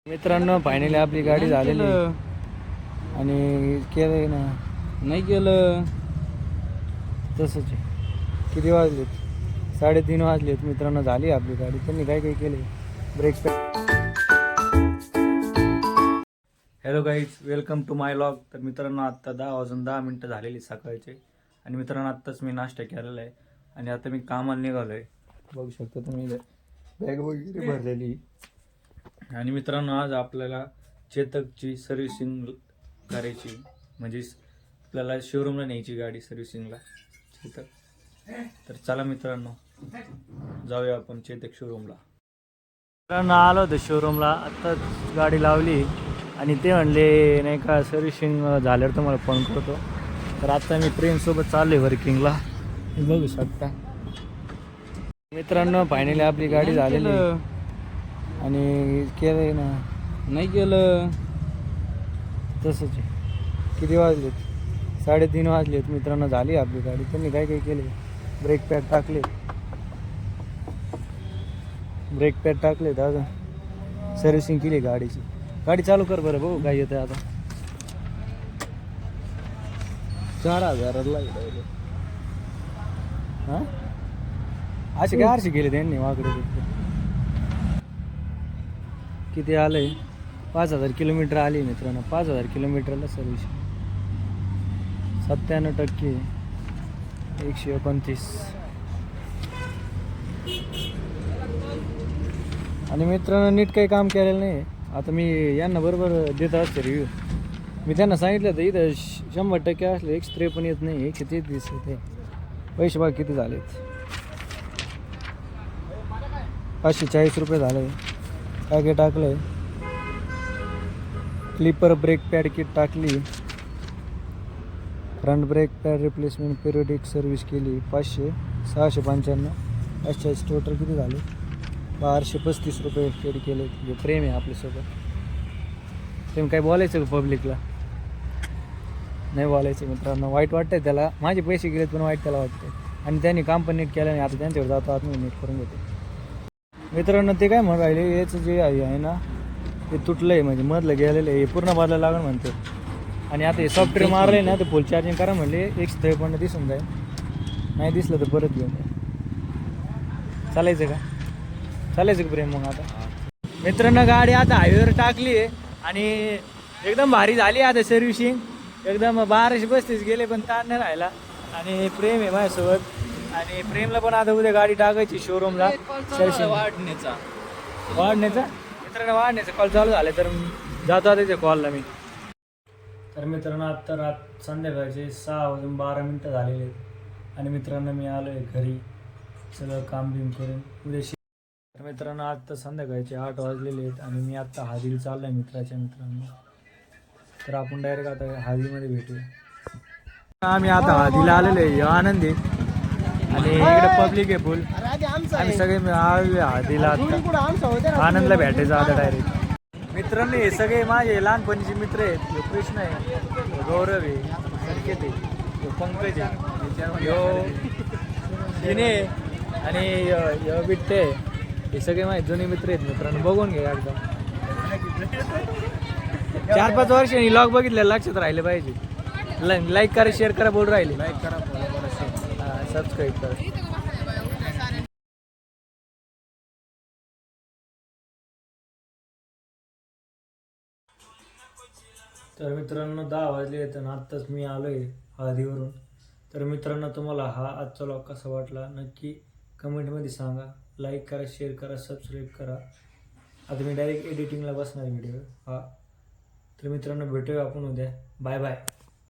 मित्रांनो फायनली आपली गाडी झालेली आणि केलंय ना नाही केलं तसंच आहे. किती वाजलेत 3:30 वाजलेत मित्रांनो. झाली आपली गाडी. त्यांनी काय काय केले break. Hello guys, welcome to my vlog. तर मित्रांनो आत्ता 10:10 झालेली सकाळचे आणि मित्रांनो आत्ताच मी नाश्ता केलेला आहे आणि आता मी कामाला निघालो आहे. बघू शकता तुम्ही बॅग वगैरे भरलेली. आणि मित्रांनो आज आपल्याला चेतकची सर्व्हिसिंग करायची, म्हणजे आपल्याला शोरूमला न्यायची गाडी सर्व्हिसिंगला चेतक. तर चला मित्रांनो जाऊया आपण चेतक शोरूमला. मित्रांनो आलो होतो शोरूमला, आत्ताच गाडी लावली आणि ते म्हणले नाही का सर्व्हिसिंग झाल्यावर तुम्हाला फोन करतो. तर आता मी प्रेमसोबत चाललो आहे वर्किंगला, बघू शकता. मित्रांनो फायनली आपली गाडी झालेली आणि केलंय ना नाही केलं तसंच आहे. किती वाजलेत 3:30 वाजलेत मित्रांनो. झाली आपली गाडी. त्यांनी काय काय केले ब्रेक पॅड टाकले अजून सर्व्हिसिंग केली गाडीची. गाडी चालू कर बरं, बघू काय येतं आता. 4,000ला हां असे काय आरशी गेले त्यांनी वाकडे. किती आलंय 5,000 किलोमीटर आली मित्रांनो. 5,000 किलोमीटरला सर्व्हिसिंग 97% 129. आणि मित्रांनो नीट काही काम केलेलं नाही. आता मी यांना बरोबर देत असते रिव्ह्यू. मी त्यांना सांगितलं तर इथं 100% असले 153 येत नाही, 133 येते. पैसे बघा किती झालेत, 540 रुपये झाले. काय काय टाकलंय, क्लिपर ब्रेक पॅड किट टाकली, front brake pad replacement periodic service केली 500, 695, 45 टोटल किती झाले 1235 रुपये पेड केले. हे प्रेम आहे आपल्यासोबत. तुम्ही काय बोलायचं का पब्लिकला? नाही बोलायचं मित्रांनो. वाईट वाटतंय त्याला. माझे पैसे गेलेत पण वाईट त्याला वाटतं. आणि त्यांनी काम पण नीट केलं नाही. आता त्यांच्यावर जातो आत मी नीट करून घेतो. मित्रांनो ते काय म्हणून राहिले, याचं जे आहे ना ते तुटलं आहे, म्हणजे मधलं गेलेलं आहे. हे पूर्ण बदलायला लागून म्हणते. आणि आता हे सॉफ्टवेअर मारलं आहे ना, ते फुल चार्जिंग करा म्हणले. 153 दिसून जाईल. नाही दिसलं तर परत घेऊन जाईल. चालायचं का प्रेम? मग आता मित्रांनो गाडी आता हायवेवर टाकली आहे आणि एकदम भारी झाली आता सर्व्हिसिंग. एकदम 1235 गेले पण ताण नाही राहिला. आणि प्रेम आहे माझ्यासोबत. आणि प्रेमला पण आता उद्या गाडी टाकायची शोरूमला सर्व्हिसिंग वाढण्याचा मित्रांनो वाढण्याचा कॉल चालू झाला. तर जातो आता त्या कॉलला मी. तर मित्रांनो आत्ता संध्याकाळचे 6:12 झालेले आहेत आणि मित्रांनो मी आलो आहे घरी सगळं काम बिम करून उद्या. तर मित्रांनो आत्ता संध्याकाळचे 8 वाजलेले आहेत आणि मी आत्ता हादीला चाललो आहे मित्राच्या. मित्रांनो तर आपण डायरेक्ट आता हादीमध्ये भेटूया. आम्ही आता हादीला आलेलो आहे. आनंदी आणि इकडे पब्लिक आहे फुल. आम्ही सगळे आलो हादीला. आता आनंदला भेटायचं आता डायरेक्ट. मित्रांनो हे सगळे माझे लहानपणीचे मित्र आहेत. हे कृष्ण आहे, गौरव आहे, संकेत आहे, पंकज आहे, दिने आणि बिट्टे. हे सगळे माझे जुने मित्र आहेत मित्रांनो. बघून घ्या एकदा. 4-5 वर्षांनी लॉग बघितले लक्षात राहिले पाहिजे. लाईक करा, शेअर करा, बोल राहिले. लाईक करा, फॉलो करा, सबस्क्राईब करा. तर मित्रांनो 10 वाजले आहेत आणि आत्ताच मी आलो आहे हादीवरून. तर मित्रांनो तुम्हाला हा आजचा व्लॉग कसा वाटला नक्की कमेंटमध्ये सांगा. लाईक करा, शेअर करा, सबस्क्राईब करा. आता मी डायरेक्ट एडिटिंगला बसणार व्हिडिओ हा. तर मित्रांनो भेटूया आपण उद्या. Bye bye.